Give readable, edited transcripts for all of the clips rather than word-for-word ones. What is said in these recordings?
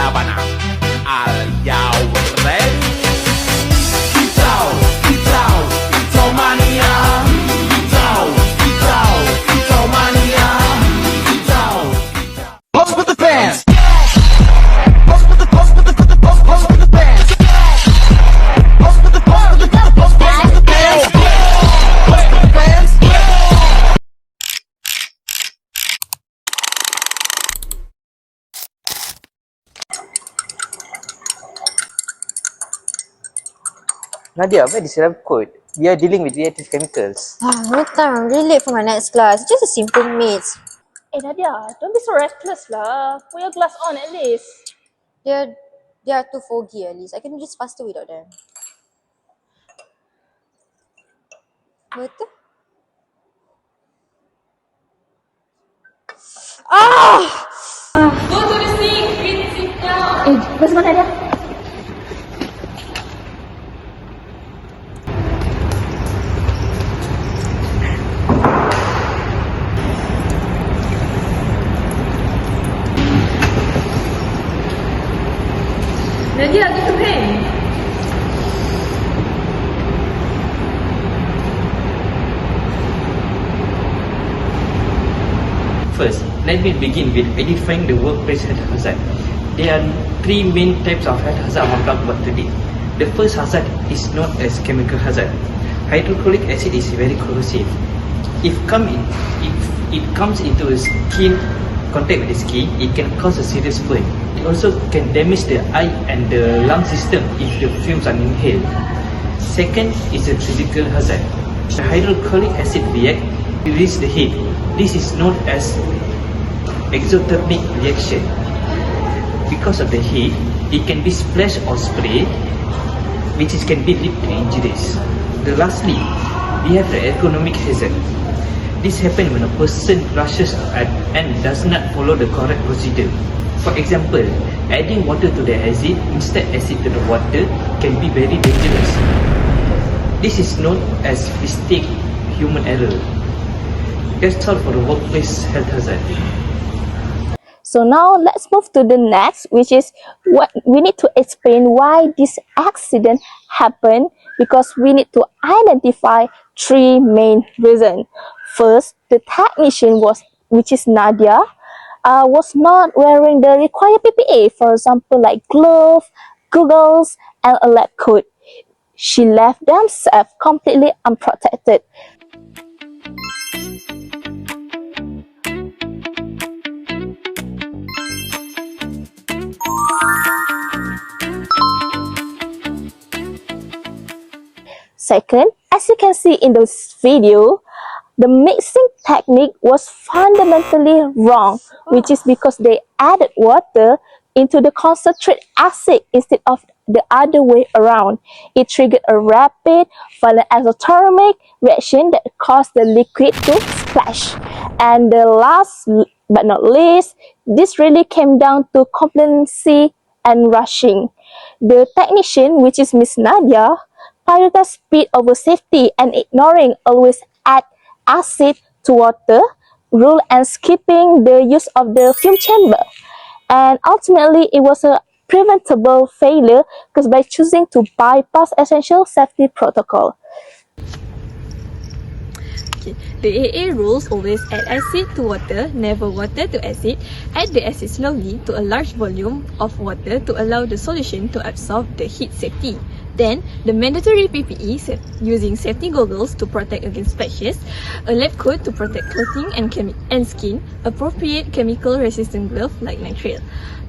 laban. Are y'all ready? Kicau mania. Kicau mania. Pose with the fans. Pose with the pose with the pose with the fans. Pose with the pose with the pose with the fans. Pose with the fans. Nadia, where is the lab coat? We are dealing with reactive chemicals. No time, I'm really late for my next class. Just a simple maths. Eh Nadia, don't be so reckless lah. Put your glass on at least. They are too foggy at least. I can do this faster without them. Betul? Go to the sink, read sit down. Eh, where's my Nadia? Nadia, get your pen. First, let me begin with identifying the workplace health hazard. There are three main types of health hazard I want to talk about today. The first hazard is known as chemical hazard. Hydrochloric acid is very corrosive. If it comes into the skin, contact with the skin, it can cause a serious burn. It also can damage the eye and the lung system if the fumes are inhaled. Second is a physical hazard. The hydrochloric acid react to release the heat. This is known as exothermic reaction. Because of the heat, it can be splashed or sprayed, which can be lead to injuries. Lastly, we have the ergonomic hazard. This happens when a person rushes and does not follow the correct procedure. For example, adding water to the acid instead acid to the water can be very dangerous. This is known as mistake human error. That's all for the workplace health hazard. So now let's move to the next, which is what we need to explain why this accident happened, because we need to identify three main reasons. First, the technician which is Nadia, was not wearing the required PPE, for example, like gloves, goggles, and a lab coat. She left themselves completely unprotected. Second, as you can see in this video, the mixing technique was fundamentally wrong, which is because they added water into the concentrated acid instead of the other way around. It triggered a rapid, violent exothermic reaction that caused the liquid to splash. And the last but not least, this really came down to complacency and rushing. The technician, which is Miss Nadia, prioritized speed over safety and ignoring always add acid to water rule and skipping the use of the fume chamber. And ultimately, it was a preventable failure because by choosing to bypass essential safety protocol. The AA rules always add acid to water, never water to acid. Add the acid slowly to a large volume of water to allow the solution to absorb the heat safety. Then, the mandatory PPE using safety goggles to protect against splashes, a lab coat to protect clothing and skin, appropriate chemical resistant glove like nitrile.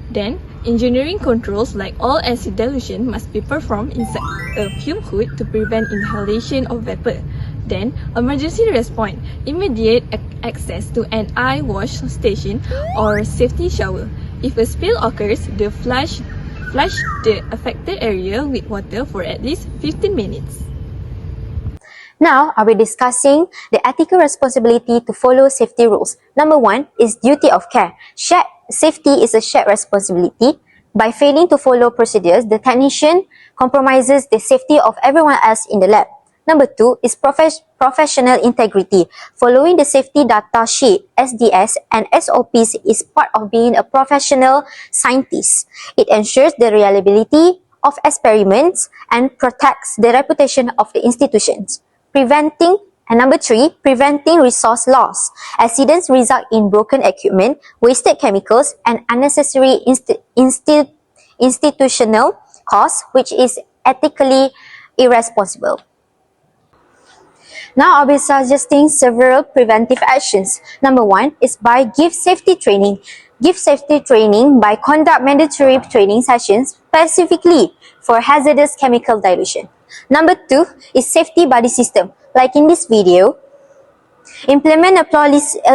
Then, engineering controls like all acid dilution must be performed inside a fume hood to prevent inhalation of vapor. Then, emergency response, immediate access to an eye wash station or safety shower. If a spill occurs, flush the affected area with water for at least 15 minutes. Now, I'll be discussing the ethical responsibility to follow safety rules. Number 1 is duty of care. Safety is a shared responsibility. By failing to follow procedures, the technician compromises the safety of everyone else in the lab. Number 2 is professional integrity. Following the safety data sheet, SDS, and SOPs is part of being a professional scientist. It ensures the reliability of experiments and protects the reputation of the institutions. Number 3, preventing resource loss. Accidents result in broken equipment, wasted chemicals, and unnecessary institutional costs, which is ethically irresponsible. Now I'll be suggesting several preventive actions. Number 1 is by give safety training. Give safety training by conduct mandatory training sessions specifically for hazardous chemical dilution. Number 2 is safety buddy system. Like in this video, implement a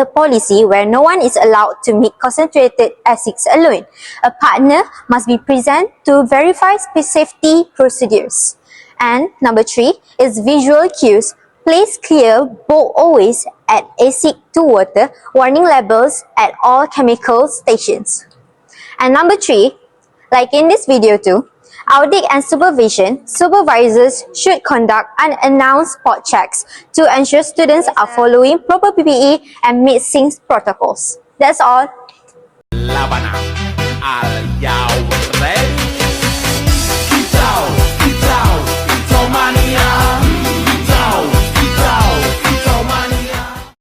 policy where no one is allowed to make concentrated acids alone. A partner must be present to verify safety procedures. And number 3 is visual cues. Place clear, bold always at acid to water warning labels at all chemical stations. And number 3, like in this video too, audit and supervision. Supervisors should conduct unannounced spot checks to ensure students are following proper PPE and mixing protocols. That's all. Labanang al yaw.